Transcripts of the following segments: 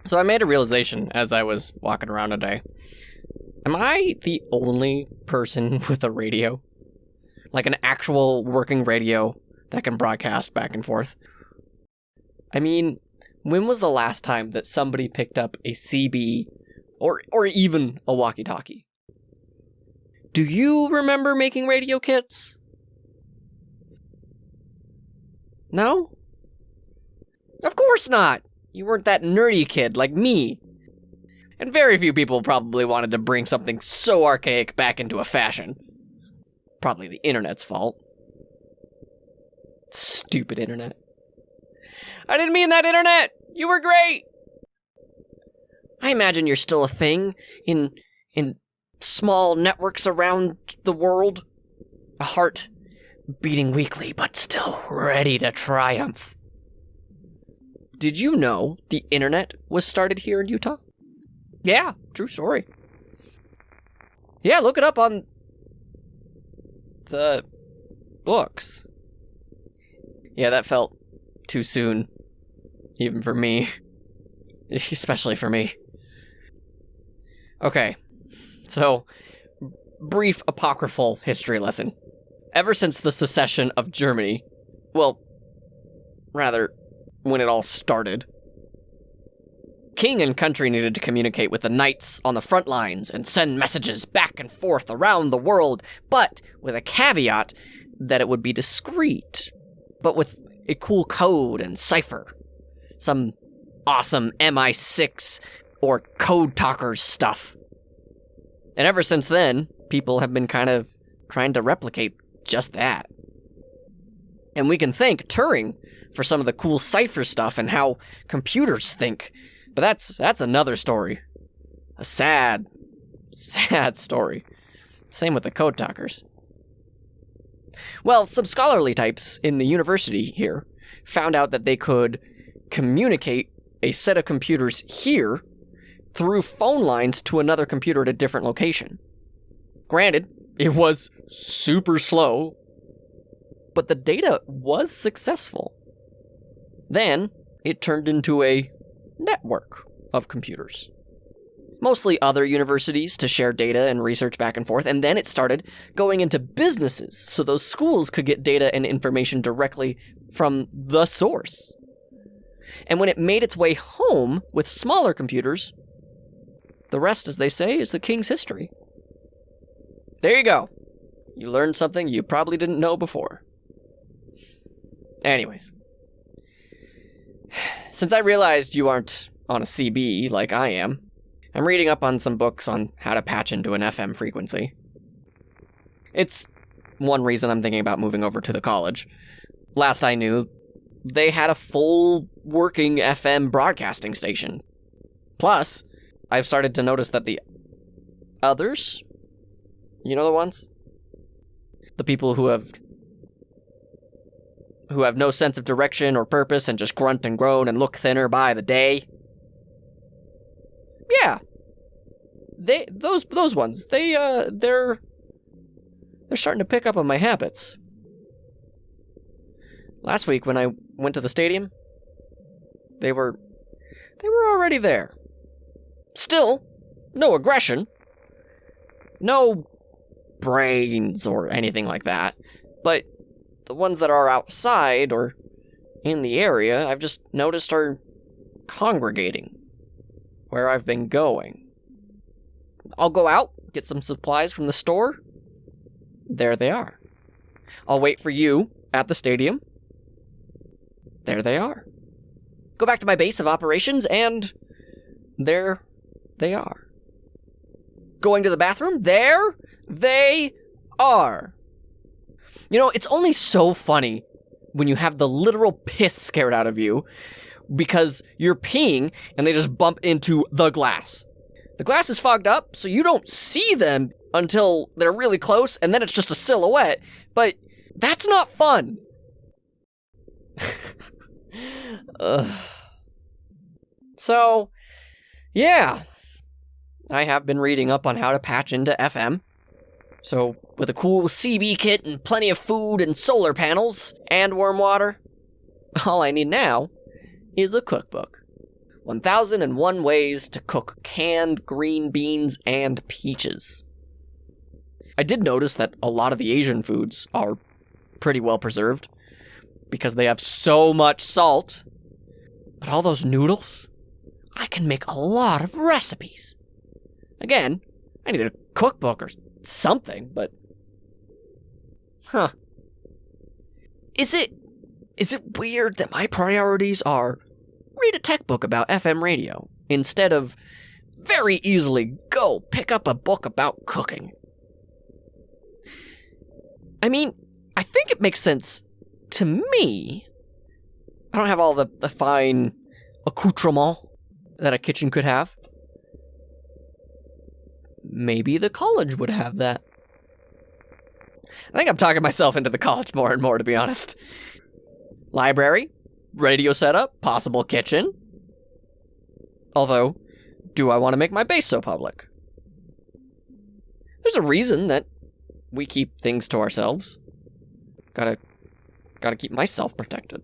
So I made a realization as I was walking around today. Am I the only person with a radio? Like an actual working radio that can broadcast back and forth? I mean, when was the last time that somebody picked up a CB or even a walkie-talkie? Do you remember making radio kits? No? Of course not! You weren't that nerdy kid like me. And very few people probably wanted to bring something so archaic back into a fashion. Probably the internet's fault. Stupid internet. I didn't mean that, internet! You were great! I imagine you're still a thing in small networks around the world. A heart beating weakly, but still ready to triumph. Did you know the internet was started here in Utah? Yeah, true story. Yeah, look it up on the books. Yeah, that felt too soon, even for me. Especially for me. Okay, so, brief apocryphal history lesson. Ever since the secession of Germany, well, rather, when it all started, king and country needed to communicate with the knights on the front lines and send messages back and forth around the world, but with a caveat that it would be discreet, but with a cool code and cipher. Some awesome MI6 or code talkers stuff. And ever since then, people have been kind of trying to replicate just that. And we can thank Turing for some of the cool cipher stuff and how computers think. But that's another story. A sad story. Same with the code talkers. Well, some scholarly types in the university here found out that they could communicate a set of computers here through phone lines to another computer at a different location. Granted, it was super slow, but the data was successful. Then, it turned into a network of computers. Mostly other universities to share data and research back and forth, and then it started going into businesses, so those schools could get data and information directly from the source. And when it made its way home with smaller computers, the rest, as they say, is the king's history. There you go. You learned something you probably didn't know before. Anyways. Since I realized you aren't on a CB like I am, I'm reading up on some books on how to patch into an FM frequency. It's one reason I'm thinking about moving over to the college. Last I knew, they had a full working FM broadcasting station. Plus, I've started to notice that the others, you know the ones? The people who have no sense of direction or purpose and just grunt and groan and look thinner by the day. Yeah. Those ones, they're starting to pick up on my habits. Last week when I went to the stadium, they were already there. Still, no aggression. No brains or anything like that. But the ones that are outside or in the area, I've just noticed are congregating where I've been going. I'll go out, get some supplies from the store. There they are. I'll wait for you at the stadium. There they are. Go back to my base of operations, and there they are. Going to the bathroom, there they are. You know, it's only so funny when you have the literal piss scared out of you because you're peeing and they just bump into the glass. The glass is fogged up, so you don't see them until they're really close, and then it's just a silhouette. But that's not fun. So, yeah. I have been reading up on how to patch into FM. So, with a cool CB kit and plenty of food and solar panels and warm water, all I need now is a cookbook. 1001 ways to cook canned green beans and peaches. I did notice that a lot of the Asian foods are pretty well preserved because they have so much salt. But all those noodles, I can make a lot of recipes. Again, I need a cookbook or something, but... Is it weird that my priorities are read a tech book about FM radio instead of very easily go pick up a book about cooking? I mean, I think it makes sense to me. I don't have all the fine accoutrement that a kitchen could have. Maybe the college would have that. I think I'm talking myself into the college more and more, to be honest. Library, radio setup, possible kitchen. Although, do I want to make my base so public? There's a reason that we keep things to ourselves. Gotta keep myself protected.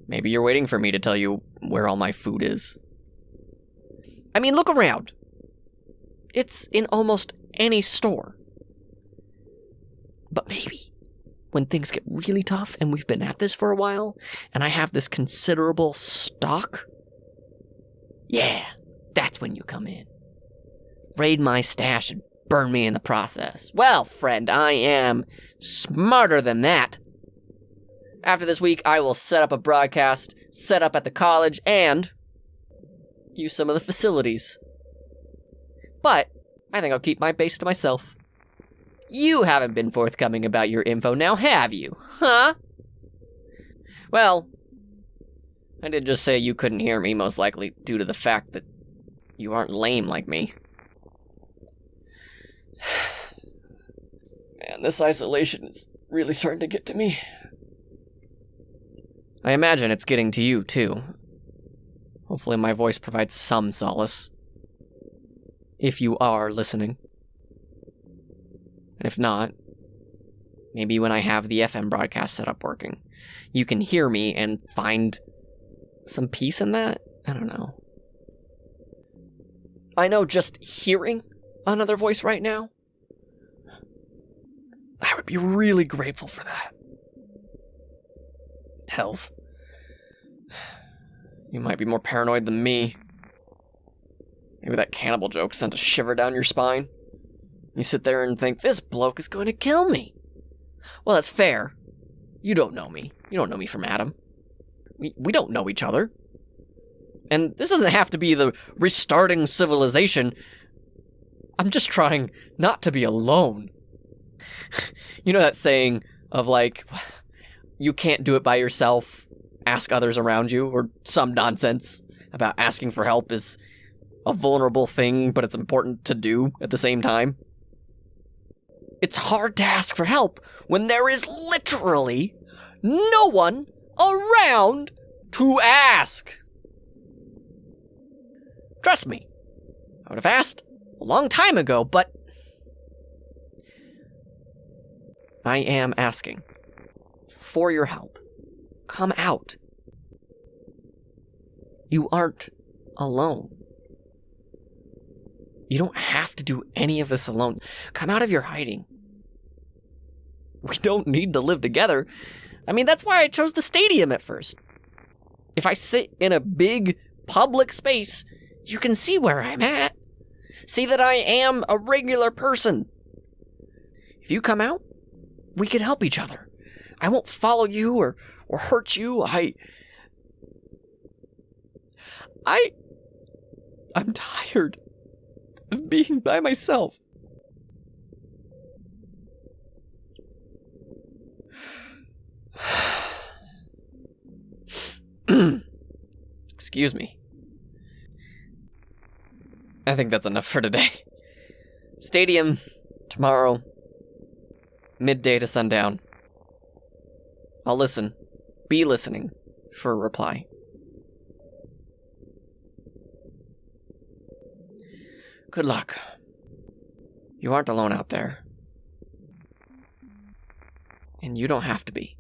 Maybe you're waiting for me to tell you where all my food is. I mean, look around. It's in almost any store. But maybe when things get really tough and we've been at this for a while and I have this considerable stock, yeah, that's when you come in. Raid my stash and burn me in the process. Well, friend, I am smarter than that. After this week, I will set up a broadcast, set up at the college, and use some of the facilities. But I think I'll keep my base to myself. You haven't been forthcoming about your info now, have you? Huh? Well, I did just say you couldn't hear me, most likely due to the fact that you aren't lame like me. Man, this isolation is really starting to get to me. I imagine it's getting to you, too. Hopefully my voice provides some solace. If you are listening. And if not, maybe when I have the FM broadcast setup working, you can hear me and find some peace in that? I don't know. I know just hearing another voice right now, I would be really grateful for that. Hells. You might be more paranoid than me. Maybe that cannibal joke sent a shiver down your spine. You sit there and think, this bloke is going to kill me. Well, that's fair. You don't know me. You don't know me from Adam. We don't know each other. And this doesn't have to be the restarting civilization. I'm just trying not to be alone. You know that saying of like, you can't do it by yourself, ask others around you, or some nonsense about asking for help is a vulnerable thing, but it's important to do at the same time? It's hard to ask for help when there is literally no one around to ask. Trust me, I would have asked a long time ago, but I am asking for your help. Come out. You aren't alone. You don't have to do any of this alone. Come out of your hiding. We don't need to live together. I mean, that's why I chose the stadium at first. If I sit in a big public space, you can see where I'm at. See that I am a regular person. If you come out, we can help each other. I won't follow you or hurt you. I'm tired of being by myself. Excuse me. I think that's enough for today. Stadium, tomorrow, midday to sundown. I'll listen. Be listening for a reply. Good luck. You aren't alone out there. And you don't have to be.